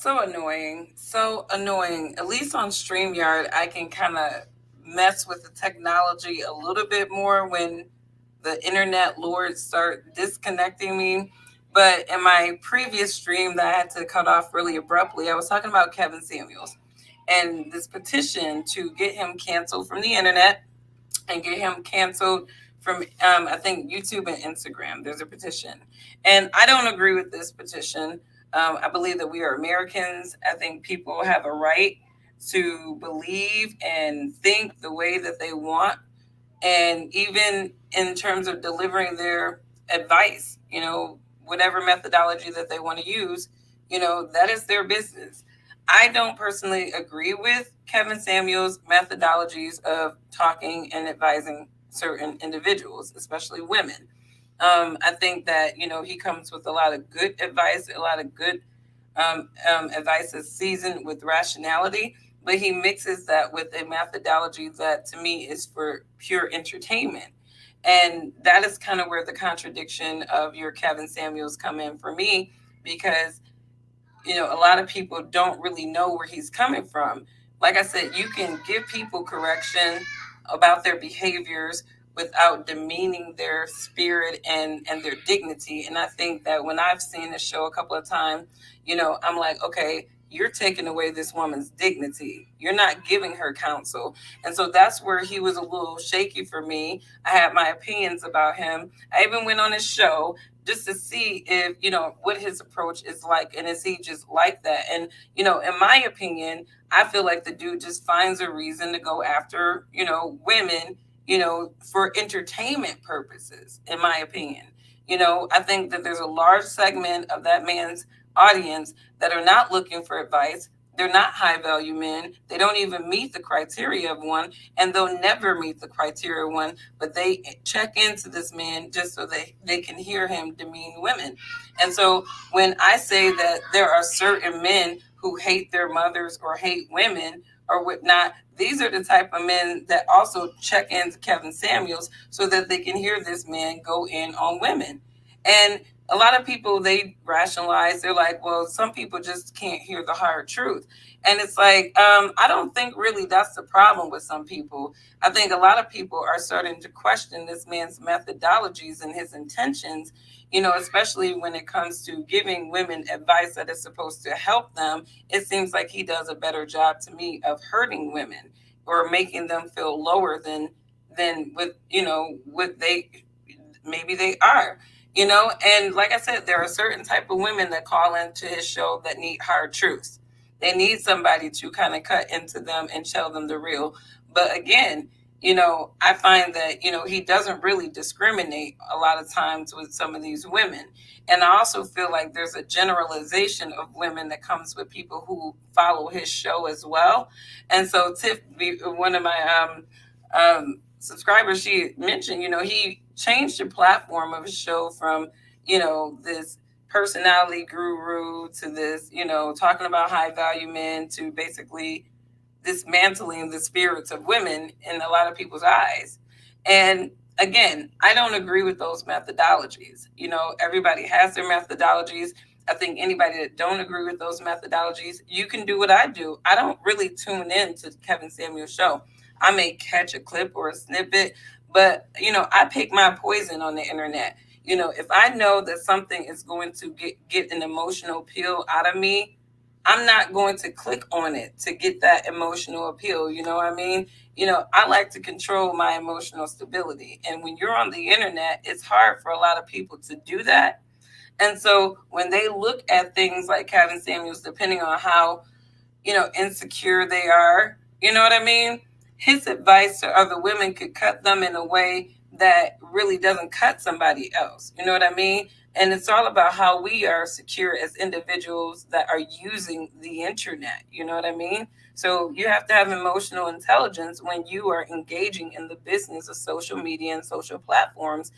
So annoying. So annoying. At least on StreamYard, I can kind of mess with the technology a little bit more when the internet lords start disconnecting me. But in my previous stream that I had to cut off really abruptly, I was talking about Kevin Samuels and this petition to get him canceled from the internet and get him canceled from I think YouTube and Instagram. There's a petition, and I don't agree with this petition. I believe that we are Americans. I think people have a right to believe and think the way that they want, and even in terms of delivering their advice, whatever methodology that they want to use, that is their business. I don't personally agree with Kevin Samuel's methodologies of talking and advising certain individuals, especially women. I think that he comes with a lot of good advice, a lot of good advice that's seasoned with rationality, but he mixes that with a methodology that to me is for pure entertainment. And that is kind of where the contradiction of your Kevin Samuels come in for me, because a lot of people don't really know where he's coming from. Like I said, you can give people correction about their behaviors without demeaning their spirit and their dignity. And I think that when I've seen the show a couple of times, I'm like, okay, you're taking away this woman's dignity. You're not giving her counsel. And so that's where he was a little shaky for me. I had my opinions about him. I even went on his show just to see if what his approach is like, and is he just like that. And in my opinion, I feel like the dude just finds a reason to go after women, for entertainment purposes. In my opinion, I think that there's a large segment of that man's audience that are not looking for advice. They're not high value men. They don't even meet the criteria of one, and they'll never meet the criteria of one. But they check into this man just so they can hear him demean women. And so when I say that there are certain men who hate their mothers or hate women or whatnot, these are the type of men that also check into Kevin Samuels so that they can hear this man go in on women. And a lot of people, they rationalize, they're like, well, some people just can't hear the hard truth. And it's like, I don't think really that's the problem with some people. I think a lot of people are starting to question this man's methodologies and his intentions, especially when it comes to giving women advice that is supposed to help them. It seems like he does a better job to me of hurting women or making them feel lower than what they maybe they are. And like I said, there are certain type of women that call into his show that need hard truths. They need somebody to kind of cut into them and tell them the real. But again, I find that he doesn't really discriminate a lot of times with some of these women. And I also feel like there's a generalization of women that comes with people who follow his show as well. And so Tiff, one of my subscribers, she mentioned, he changed the platform of his show from, this personality guru to this, talking about high value men to basically dismantling the spirits of women in a lot of people's eyes. And again, I don't agree with those methodologies. Everybody has their methodologies. I think anybody that don't agree with those methodologies, you can do what I do. I don't really tune in to Kevin Samuel's show. I may catch a clip or a snippet, but I pick my poison on the internet. If I know that something is going to get an emotional appeal out of me, I'm not going to click on it to get that emotional appeal. You know what I mean? I like to control my emotional stability. And when you're on the internet, it's hard for a lot of people to do that. And so when they look at things like Kevin Samuels, depending on how, insecure they are, you know what I mean? His advice to other women could cut them in a way that really doesn't cut somebody else. You know what I mean? And it's all about how we are secure as individuals that are using the internet. You know what I mean? So you have to have emotional intelligence when you are engaging in the business of social media and social platforms.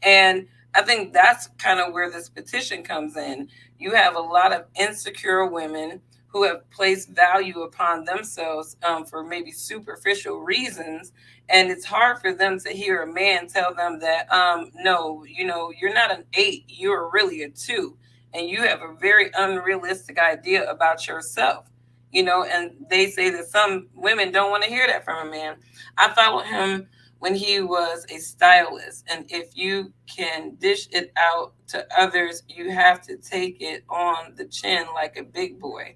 And I think that's kind of where this petition comes in. You have a lot of insecure women who have placed value upon themselves for maybe superficial reasons. And it's hard for them to hear a man tell them that, no, you're not an 8, you're really a 2. and you have a very unrealistic idea about yourself. And they say that some women don't want to hear that from a man. I followed him when he was a stylist, and if you can dish it out to others, you have to take it on the chin like a big boy.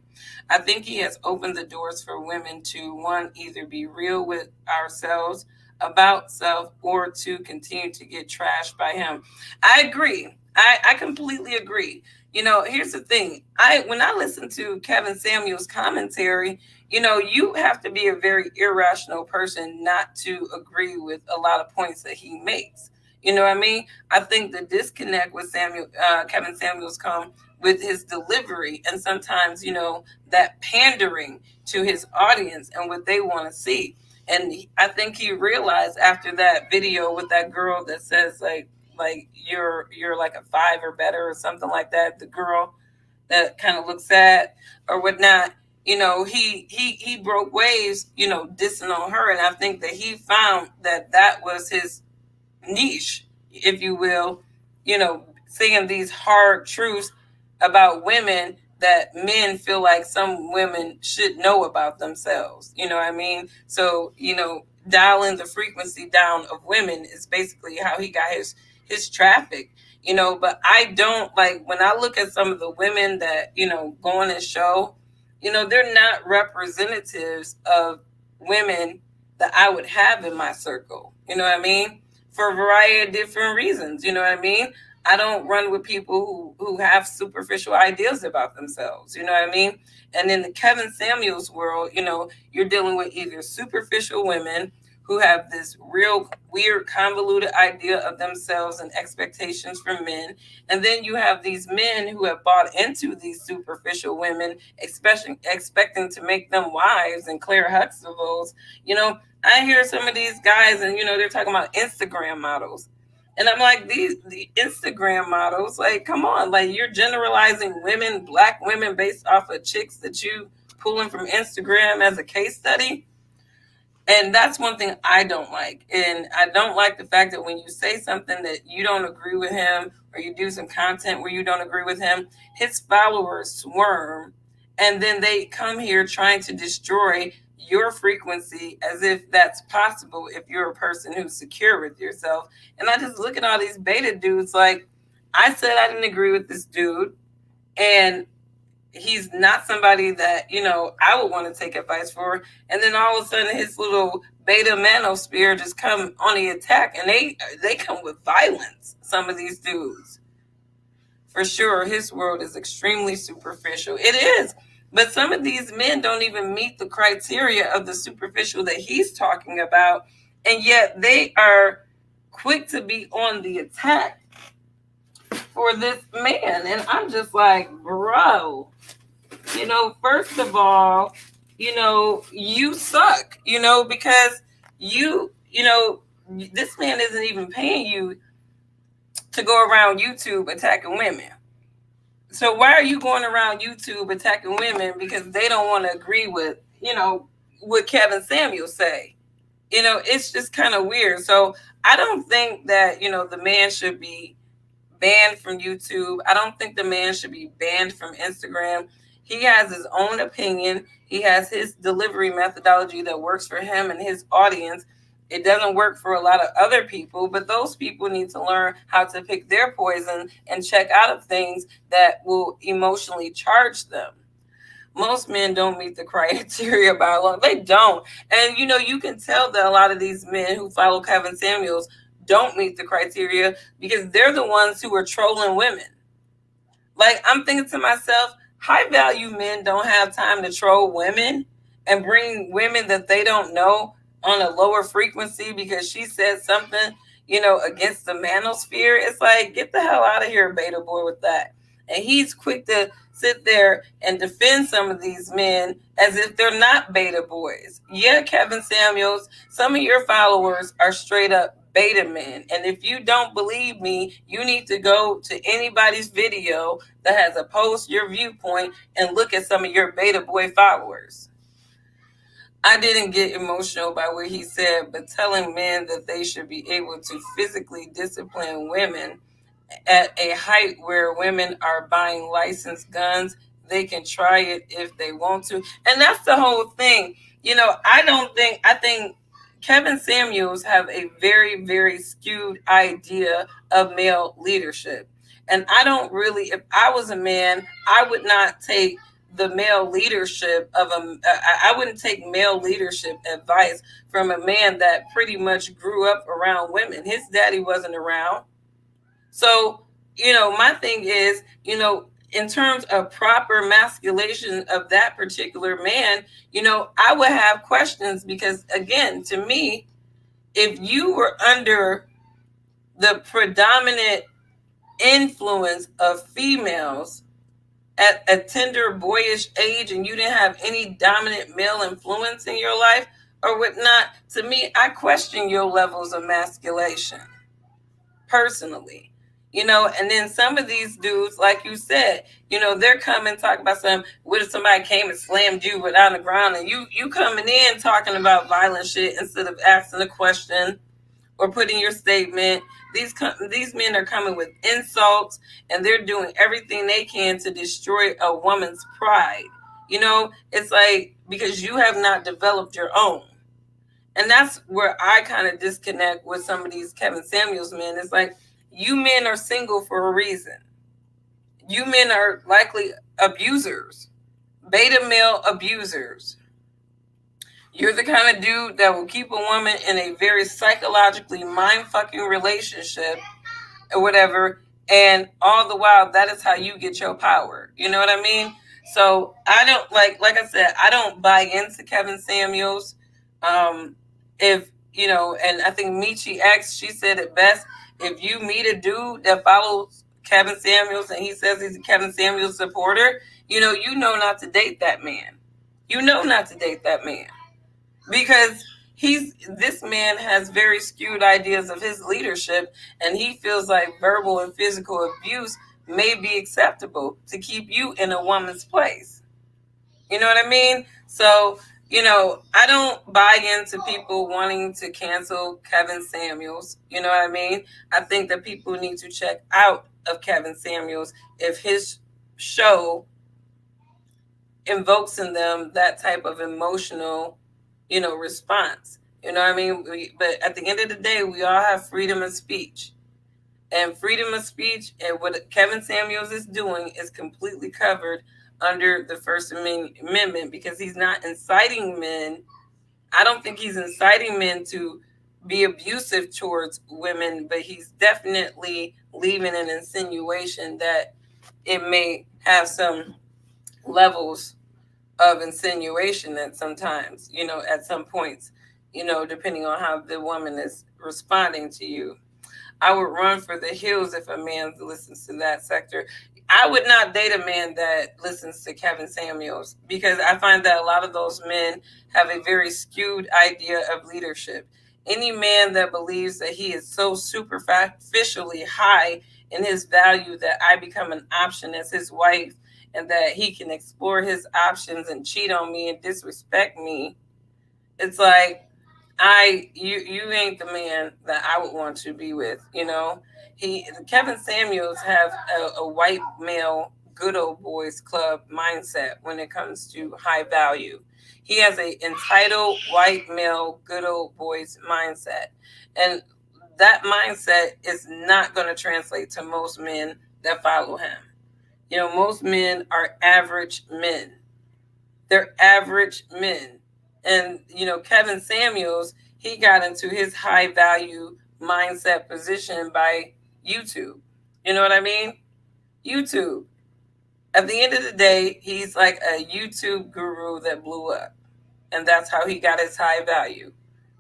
I think he has opened the doors for women to, one, either be real with ourselves about self, or to continue to get trashed by him. I agree. I completely agree. Here's the thing. When I listen to Kevin Samuels' commentary, you have to be a very irrational person not to agree with a lot of points that he makes. You know what I mean? I think the disconnect with Kevin Samuels come with his delivery, and sometimes, that pandering to his audience and what they want to see. And I think he realized after that video with that girl that says like you're like a 5 or better or something like that, the girl that kind of looks sad or whatnot, he broke waves, dissing on her. And I think that he found that was his niche, if you will, saying these hard truths about women that men feel like some women should know about themselves. You know what I mean? So, dialing the frequency down of women is basically how he got his traffic. But I don't like, when I look at some of the women that, go on his show, they're not representatives of women that I would have in my circle. You know what I mean? For a variety of different reasons. You know what I mean? I don't run with people who have superficial ideas about themselves. You know what I mean? And in the Kevin Samuels world, you're dealing with either superficial women who have this real weird, convoluted idea of themselves and expectations from men. And then you have these men who have bought into these superficial women, expecting to make them wives and Claire Huxtables. I hear some of these guys and, they're talking about Instagram models. And I'm like, the Instagram models, like, come on, like, you're generalizing women, Black women, based off of chicks that you pulling from Instagram as a case study. And that's one thing I don't like. And I don't like the fact that when you say something that you don't agree with him, or you do some content where you don't agree with him, his followers swarm. And then they come here trying to destroy your frequency as if that's possible if you're a person who's secure with yourself. And I just look at all these beta dudes like, I said I didn't agree with this dude. And he's not somebody that, I would want to take advice for. And then all of a sudden his little beta manosphere just come on the attack, and they come with violence, some of these dudes. For sure, his world is extremely superficial. It is. But some of these men don't even meet the criteria of the superficial that he's talking about. And yet they are quick to be on the attack for this man. And I'm just like, bro, first of all, you suck, because this man isn't even paying you to go around YouTube attacking women. So why are you going around YouTube attacking women because they don't want to agree with, what Kevin Samuels say? It's just kind of weird. So I don't think that, the man should be banned from YouTube. I don't think the man should be banned from Instagram. He has his own opinion. He has his delivery methodology that works for him and his audience. It doesn't work for a lot of other people, but those people need to learn how to pick their poison and check out of things that will emotionally charge them. Most men don't meet the criteria by a long. They don't. And, you can tell that a lot of these men who follow Kevin Samuels don't meet the criteria because they're the ones who are trolling women. Like, I'm thinking to myself, high value men don't have time to troll women and bring women that they don't know on a lower frequency because she said something, against the manosphere. It's like, get the hell out of here, beta boy, with that. And he's quick to sit there and defend some of these men as if they're not beta boys. Yeah, Kevin Samuels, some of your followers are straight up beta men. And if you don't believe me, you need to go to anybody's video that has opposed your viewpoint and look at some of your beta boy followers. I didn't get emotional by what he said, but telling men that they should be able to physically discipline women at a height where women are buying licensed guns. They can try it if they want to. And that's the whole thing. I think Kevin Samuels have a very, very skewed idea of male leadership. And I don't really, if I was a man, I would not take the male leadership of I wouldn't take male leadership advice from a man that pretty much grew up around women. His daddy wasn't around. So, my thing is, in terms of proper masculation of that particular man, I would have questions because, again, to me, if you were under the predominant influence of females at a tender, boyish age and you didn't have any dominant male influence in your life or whatnot, to me, I question your levels of masculation personally. And then some of these dudes, like you said, they're coming talking about what if somebody came and slammed you without the ground, and you coming in talking about violent shit instead of asking a question or putting your statement. These men are coming with insults, and they're doing everything they can to destroy a woman's pride. It's like, because you have not developed your own. And that's where I kind of disconnect with some of these Kevin Samuels men. It's like, you men are single for a reason. You men are likely abusers, beta male abusers. You're the kind of dude that will keep a woman in a very psychologically mind-fucking relationship or whatever, and all the while, that is how you get your power. You know what I mean? So I don't like I said, I don't buy into Kevin Samuels. If and I think Michi X, she said it best. If you meet a dude that follows Kevin Samuels and he says he's a Kevin Samuels supporter, you know not to date that man. You know not to date that man. Because this man has very skewed ideas of his leadership, and he feels like verbal and physical abuse may be acceptable to keep you in a woman's place. You know what I mean? So, I don't buy into people wanting to cancel Kevin Samuels. You know what I mean? I think that people need to check out of Kevin Samuels if his show invokes in them that type of emotional response. You know what I mean? But at the end of the day, we all have freedom of speech. And freedom of speech and what Kevin Samuels is doing is completely covered under the First Amendment, because he's not inciting men. I don't think he's inciting men to be abusive towards women, but he's definitely leaving an insinuation that it may have some levels of insinuation at sometimes, at some points, depending on how the woman is responding to you. I would run for the hills if a man listens to that sector. I would not date a man that listens to Kevin Samuels, because I find that a lot of those men have a very skewed idea of leadership. Any man that believes that he is so superficially high in his value that I become an option as his wife, and that he can explore his options and cheat on me and disrespect me, it's like, you ain't the man that I would want to be with. Kevin Samuels have a white male good old boys club mindset when it comes to high value. He has a entitled white male good old boys mindset, and that mindset is not going to translate to most men that follow him. Most men are average men. They're average men. And, Kevin Samuels, he got into his high value mindset position by YouTube. You know what I mean? YouTube. At the end of the day, he's like a YouTube guru that blew up. And that's how he got his high value,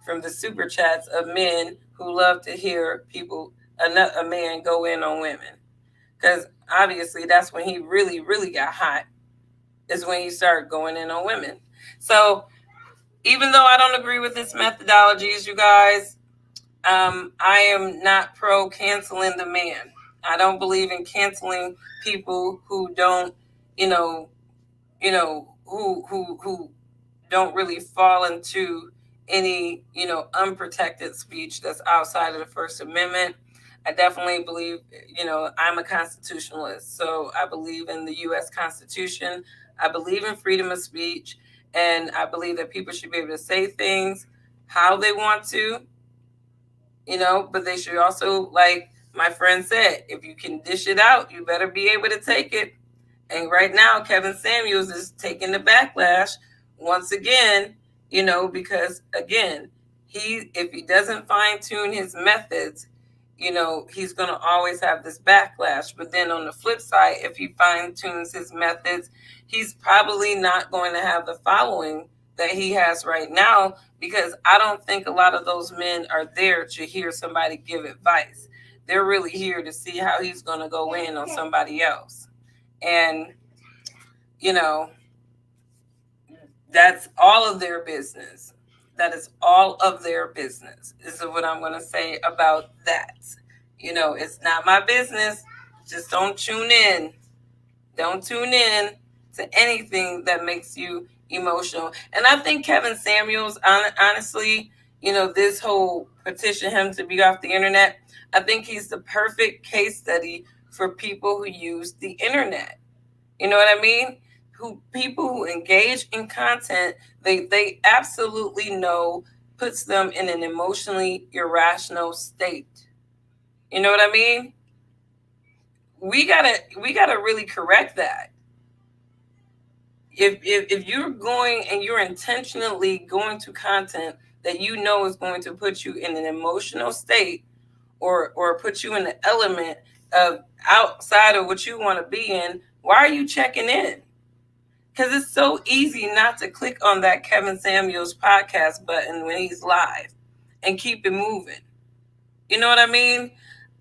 from the super chats of men who love to hear a man go in on women. Because obviously that's when he really, really got hot, is when he started going in on women. So even though I don't agree with his methodologies, you guys, I am not pro canceling the man. I don't believe in canceling people who don't, who don't really fall into any, unprotected speech that's outside of the First Amendment. I definitely believe, I'm a constitutionalist. So I believe in the U.S. Constitution. I believe in freedom of speech. And I believe that people should be able to say things how they want to, but they should also, like my friend said, if you can dish it out, you better be able to take it. And right now, Kevin Samuels is taking the backlash once again, because again, if he doesn't fine tune his methods, he's going to always have this backlash. But then on the flip side, if he fine tunes his methods, he's probably not going to have the following that he has right now, because I don't think a lot of those men are there to hear somebody give advice. They're really here to see how he's going to go in on somebody else. And, that's all of their business. That is all of their business, is what I'm going to say about that. It's not my business. Just don't tune in. Don't tune in to anything that makes you emotional. And I think Kevin Samuels, honestly, this whole petition him to be off the internet, I think he's the perfect case study for people who use the internet. You know what I mean? People who engage in content, they absolutely know puts them in an emotionally irrational state. You know what I mean? We gotta really correct that. If you're going and you're intentionally going to content that you know is going to put you in an emotional state, or put you in the element of outside of what you want to be in, why are you checking in? Because it's so easy not to click on that Kevin Samuels podcast button when he's live and keep it moving. You know what I mean?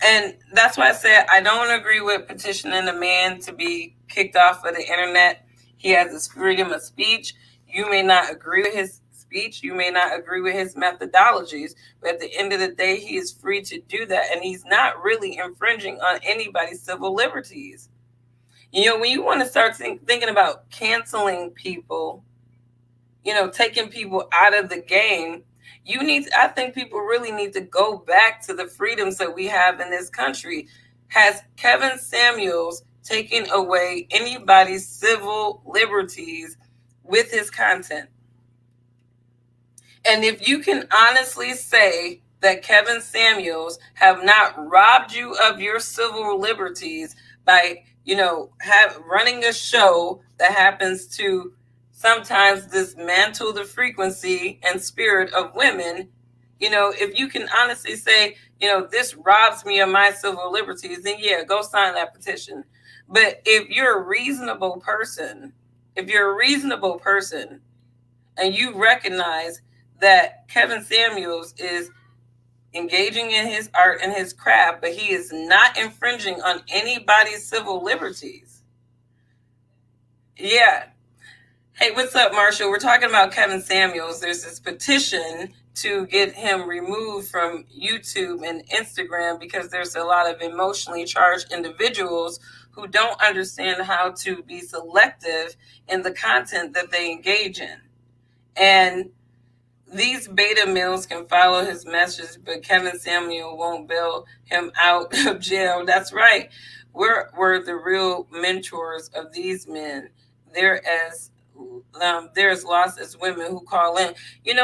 And that's why I said I don't agree with petitioning a man to be kicked off of the internet. He has his freedom of speech. You may not agree with his speech. You may not agree with his methodologies. But at the end of the day, he is free to do that. And he's not really infringing on anybody's civil liberties. When you want to start thinking about canceling people, taking people out of the game, I think people really need to go back to the freedoms that we have in this country. Has Kevin Samuels taken away anybody's civil liberties with his content? And if you can honestly say that Kevin Samuels have not robbed you of your civil liberties by running a show that happens to sometimes dismantle the frequency and spirit of women, if you can honestly say, this robs me of my civil liberties, then yeah, go sign that petition. But if you're a reasonable person and you recognize that Kevin Samuels is engaging in his art and his craft, but he is not infringing on anybody's civil liberties. Yeah. Hey, what's up, Marshall? We're talking about Kevin Samuels. There's this petition to get him removed from YouTube and Instagram because there's a lot of emotionally charged individuals who don't understand how to be selective in the content that they engage in. And these beta males can follow his message, but Kevin Samuel won't bail him out of jail. That's right. We're the real mentors of these men. They're as lost as women who call in.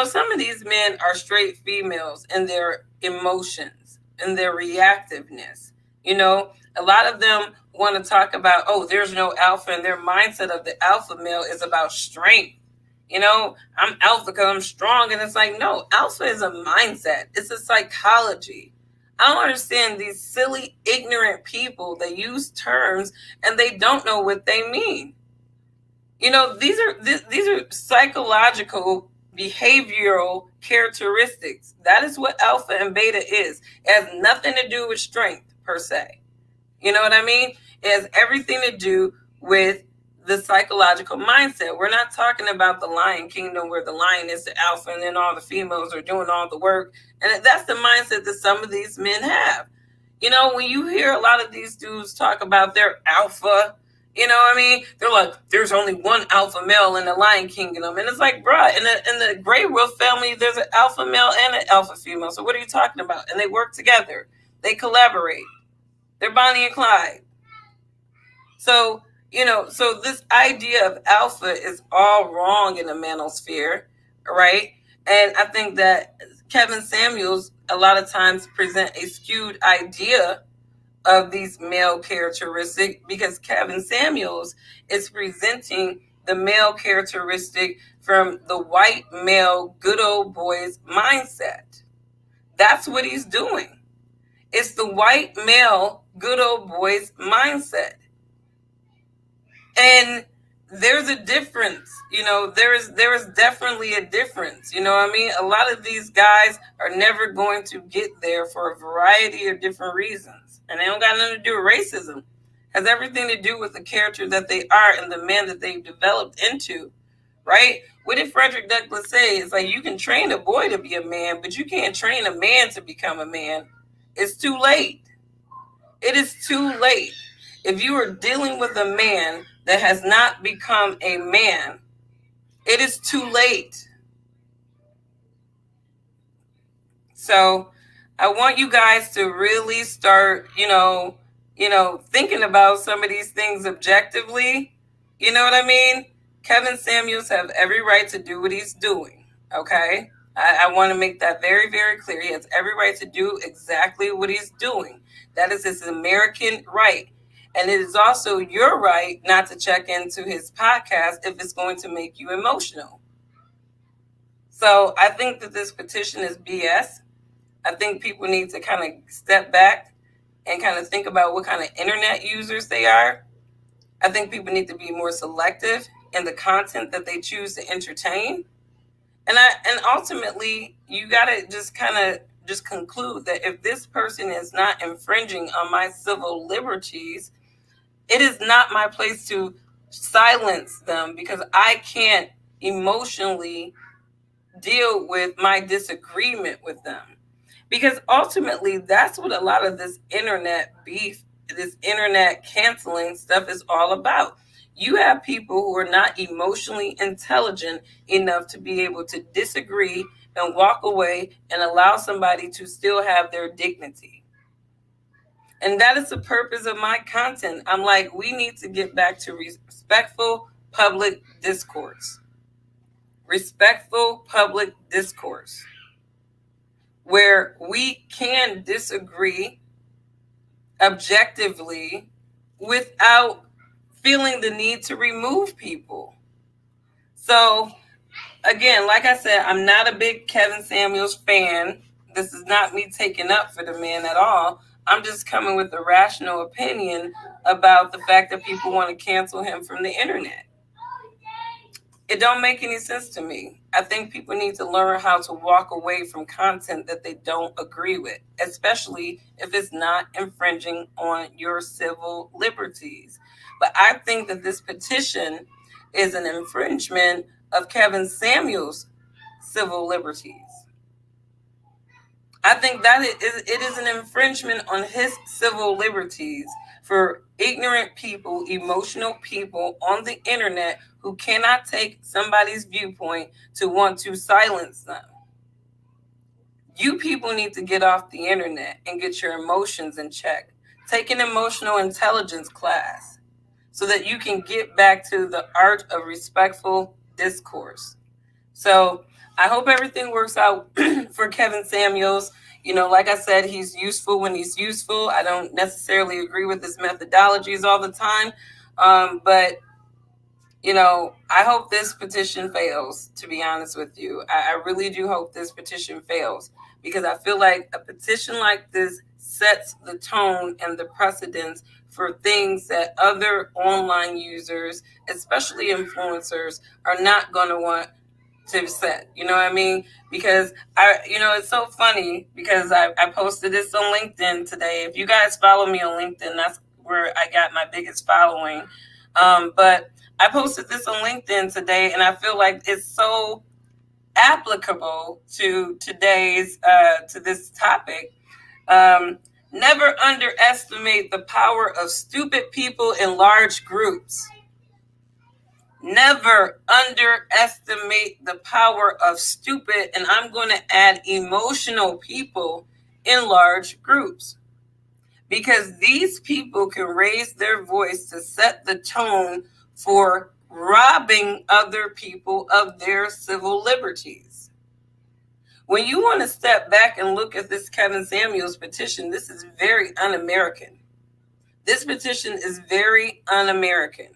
Some of these men are straight females in their emotions and their reactiveness. A lot of them want to talk about, there's no alpha, and their mindset of the alpha male is about strength. I'm alpha because I'm strong. And it's like, no, alpha is a mindset. It's a psychology. I don't understand these silly, ignorant people that use terms and they don't know what they mean. These are psychological, behavioral characteristics. That is what alpha and beta is. It has nothing to do with strength per se. You know what I mean? It has everything to do with the psychological mindset. We're not talking about the lion kingdom where the lion is the alpha and then all the females are doing all the work. And that's the mindset that some of these men have. When you hear a lot of these dudes talk about their alpha, they're like, there's only one alpha male in the lion kingdom. And it's like, bruh, in the gray wolf family, there's an alpha male and an alpha female. So what are you talking about? And they work together. They collaborate. They're Bonnie and Clyde. So, so this idea of alpha is all wrong in the manosphere, right? And I think that Kevin Samuels a lot of times present a skewed idea of these male characteristics because Kevin Samuels is presenting the male characteristic from the white male good old boys mindset. That's what he's doing. It's the white male good old boys mindset. And there's a difference, there is definitely a difference. You know what I mean? A lot of these guys are never going to get there for a variety of different reasons. And they don't got nothing to do with racism. It has everything to do with the character that they are and the man that they've developed into, right? What did Frederick Douglass say? It's like you can train a boy to be a man, but you can't train a man to become a man. It's too late. It is too late. If you are dealing with a man that has not become a man, it is too late. So I want you guys to really start, thinking about some of these things objectively. You know what I mean? Kevin Samuels have every right to do what he's doing. Okay. I want to make that very, very clear. He has every right to do exactly what he's doing. That is his American right. And it is also your right not to check into his podcast if it's going to make you emotional. So I think that this petition is BS. I think people need to kind of step back and kind of think about what kind of internet users they are. I think people need to be more selective in the content that they choose to entertain. And ultimately, you got to just kind of just conclude that if this person is not infringing on my civil liberties, it is not my place to silence them because I can't emotionally deal with my disagreement with them. Because ultimately, that's what a lot of this internet beef, this internet canceling stuff is all about. You have people who are not emotionally intelligent enough to be able to disagree and walk away and allow somebody to still have their dignity. And that is the purpose of my content. I'm like, we need to get back to respectful public discourse. Respectful public discourse. Where we can disagree objectively without feeling the need to remove people. So, again, like I said, I'm not a big Kevin Samuels fan. This is not me taking up for the man at all. I'm just coming with a rational opinion about the fact that people want to cancel him from the internet. It don't make any sense to me. I think people need to learn how to walk away from content that they don't agree with, especially if it's not infringing on your civil liberties. But I think that this petition is an infringement of Kevin Samuels' civil liberties. I think that it is an infringement on his civil liberties for ignorant people, emotional people on the internet who cannot take somebody's viewpoint to want to silence them. You people need to get off the internet and get your emotions in check. Take an emotional intelligence class so that you can get back to the art of respectful discourse. So I hope everything works out for Kevin Samuels. Like I said, he's useful when he's useful. I don't necessarily agree with his methodologies all the time. But I hope this petition fails, to be honest with you. I really do hope this petition fails because I feel like a petition like this sets the tone and the precedence for things that other online users, especially influencers, are not going to want to set. You know what I mean? Because it's so funny because I posted this on LinkedIn today. If you guys follow me on LinkedIn, that's where I got my biggest following. But I posted this on LinkedIn today, and I feel like it's so applicable to today's to this topic. Never underestimate the power of stupid people in large groups. Never underestimate the power of stupid, and I'm going to add emotional people in large groups. because these people can raise their voice to set the tone for robbing other people of their civil liberties. When you want to step back and look at this Kevin Samuels petition, this is very un-American. This petition is very un-American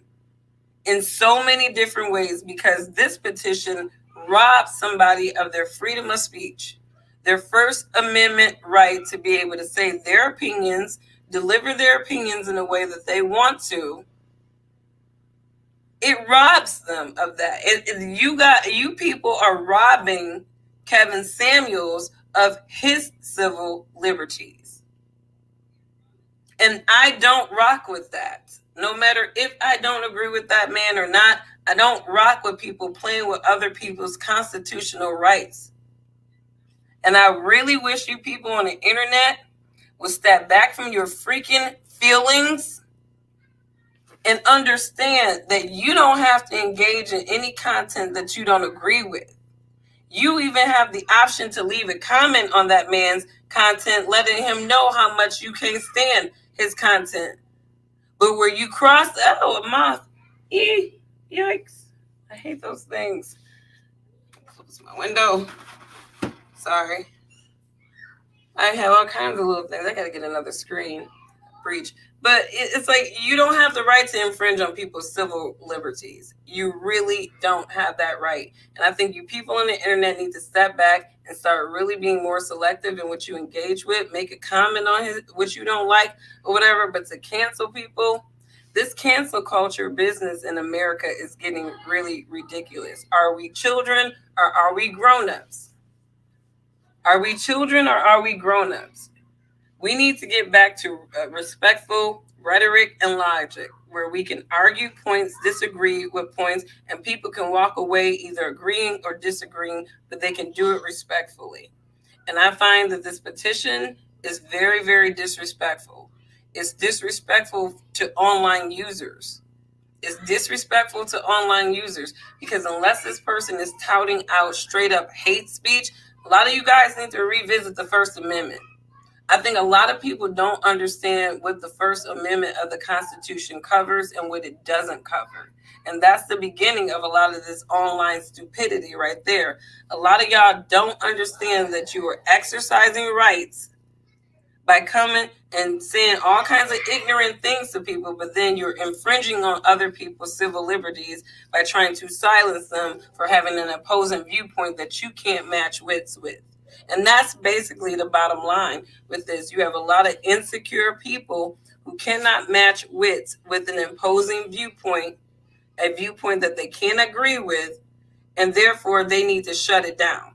in so many different ways, because this petition robs somebody of their freedom of speech, their First Amendment right to be able to say their opinions, deliver their opinions in a way that they want to. It robs them of that. You people are robbing Kevin Samuels of his civil liberties. And I don't rock with that. No matter if I don't agree with that man or not, I don't rock with people playing with other people's constitutional rights. And I really wish you people on the internet would step back from your freaking feelings and understand that you don't have to engage in any content that you don't agree with. You even have the option to leave a comment on that man's content, letting him know how much you can't stand his content. But where you cross, a moth, yikes. I hate those things. Close my window. Sorry. I have all kinds of little things. I got to get another screen. Breach. But it's like you don't have the right to infringe on people's civil liberties. You really don't have that right. And I think you people on the internet need to step back and start really being more selective in what you engage with. Make a comment on what you don't like or whatever. But to cancel people, this cancel culture business in America is getting really ridiculous. Are we children or are we grown-ups? Are we children or are we grown-ups? We need to get back to respectful rhetoric and logic, where we can argue points, disagree with points, and people can walk away either agreeing or disagreeing, but they can do it respectfully. And I find that this petition is very, very disrespectful. It's disrespectful to online users. It's disrespectful to online users because unless this person is touting out straight up hate speech, a lot of you guys need to revisit the First Amendment. I think a lot of people don't understand what the First Amendment of the Constitution covers and what it doesn't cover. And that's the beginning of a lot of this online stupidity right there. A lot of y'all don't understand that you are exercising rights by coming and saying all kinds of ignorant things to people, but then you're infringing on other people's civil liberties by trying to silence them for having an opposing viewpoint that you can't match wits with. And that's basically the bottom line with this. You have a lot of insecure people who cannot match wits with an opposing viewpoint, a viewpoint that they can't agree with, and therefore they need to shut it down.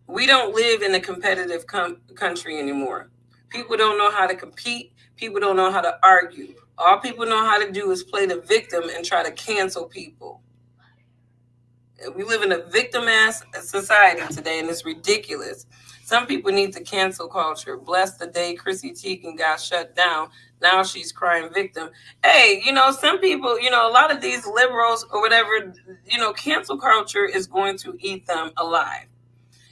We don't live in a competitive country anymore. People don't know how to compete. People don't know how to argue. All people know how to do is play the victim and try to cancel people. We live in a victim-ass society today, and it's ridiculous. Some people need the cancel culture. Bless the day Chrissy Teigen got shut down. Now she's crying victim. Hey, some people, a lot of these liberals or whatever, cancel culture is going to eat them alive.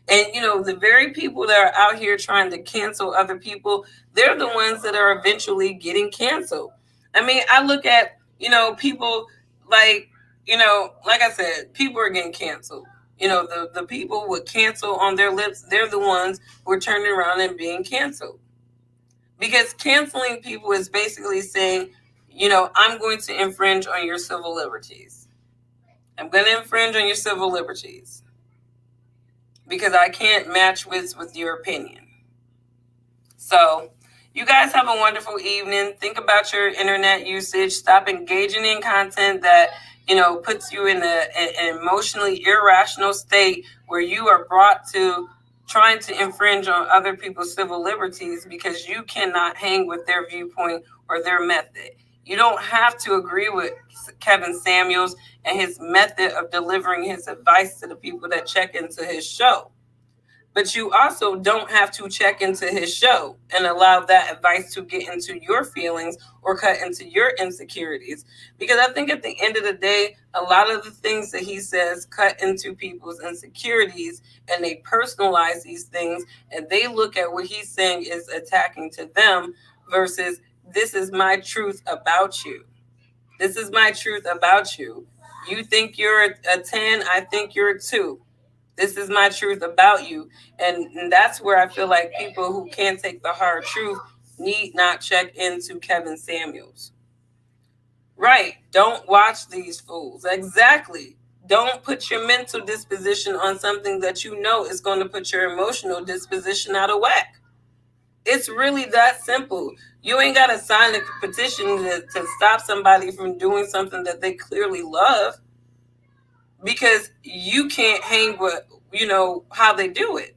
And, the very people that are out here trying to cancel other people, they're the ones that are eventually getting canceled. I mean, I look at, people like, like I said, people are getting canceled. The people with cancel on their lips, they're the ones who are turning around and being canceled. Because canceling people is basically saying, I'm going to infringe on your civil liberties. I'm going to infringe on your civil liberties because I can't match wits with your opinion. So you guys have a wonderful evening. Think about your internet usage. Stop engaging in content that puts you in an emotionally irrational state where you are brought to trying to infringe on other people's civil liberties because you cannot hang with their viewpoint or their method. You don't have to agree with Kevin Samuels and his method of delivering his advice to the people that check into his show. But you also don't have to check into his show and allow that advice to get into your feelings or cut into your insecurities. Because I think at the end of the day, a lot of the things that he says cut into people's insecurities, and they personalize these things, and they look at what he's saying is attacking to them versus this is my truth about you. This is my truth about you. You think you're a 10, I think you're a 2. This is my truth about you. And that's where I feel like people who can't take the hard truth need not check into Kevin Samuels. Right. Don't watch these fools. Exactly. Don't put your mental disposition on something that you know is going to put your emotional disposition out of whack. It's really that simple. You ain't got to sign a petition to stop somebody from doing something that they clearly love because you can't hang with, how they do it.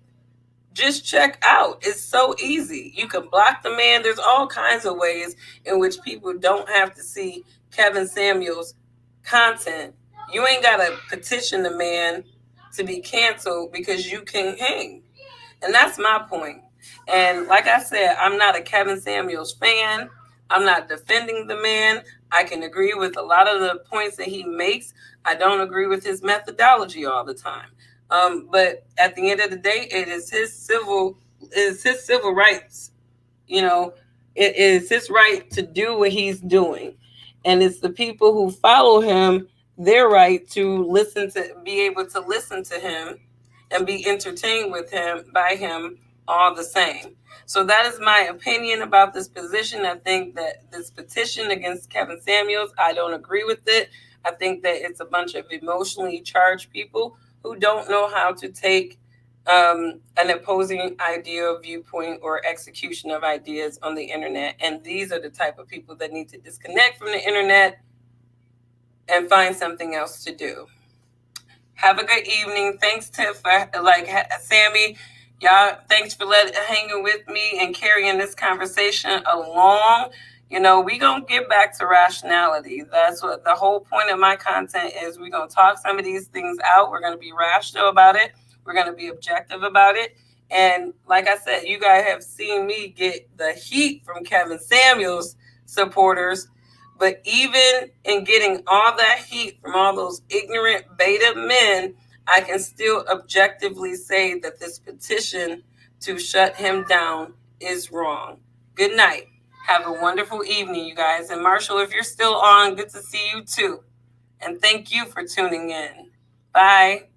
Just check out. It's so easy. You can block the man. There's all kinds of ways in which people don't have to see Kevin Samuels' content. You ain't got to petition the man to be canceled because you can hang. And that's my point. And like I said, I'm not a Kevin Samuels fan. I'm not defending the man. I can agree with a lot of the points that he makes. I don't agree with his methodology all the time. But at the end of the day, it is his civil rights. It is his right to do what he's doing. And it's the people who follow him, their right to be able to listen to him and be entertained with him, by him, all the same. So that is my opinion about this position. I think that this petition against Kevin Samuels, I don't agree with it. I think that it's a bunch of emotionally charged people who don't know how to take an opposing idea or viewpoint or execution of ideas on the internet. And these are the type of people that need to disconnect from the internet and find something else to do. Have a good evening. Thanks to Sammy. Y'all, thanks for hanging with me and carrying this conversation along. We gonna get back to rationality. That's what the whole point of my content is. We're gonna talk some of these things out. We're gonna be rational about it. We're gonna be objective about it. And like I said, you guys have seen me get the heat from Kevin Samuels supporters. But even in getting all that heat from all those ignorant beta men, I can still objectively say that this petition to shut him down is wrong. Good night. Have a wonderful evening, you guys. And Marshall, if you're still on, good to see you too. And thank you for tuning in. Bye.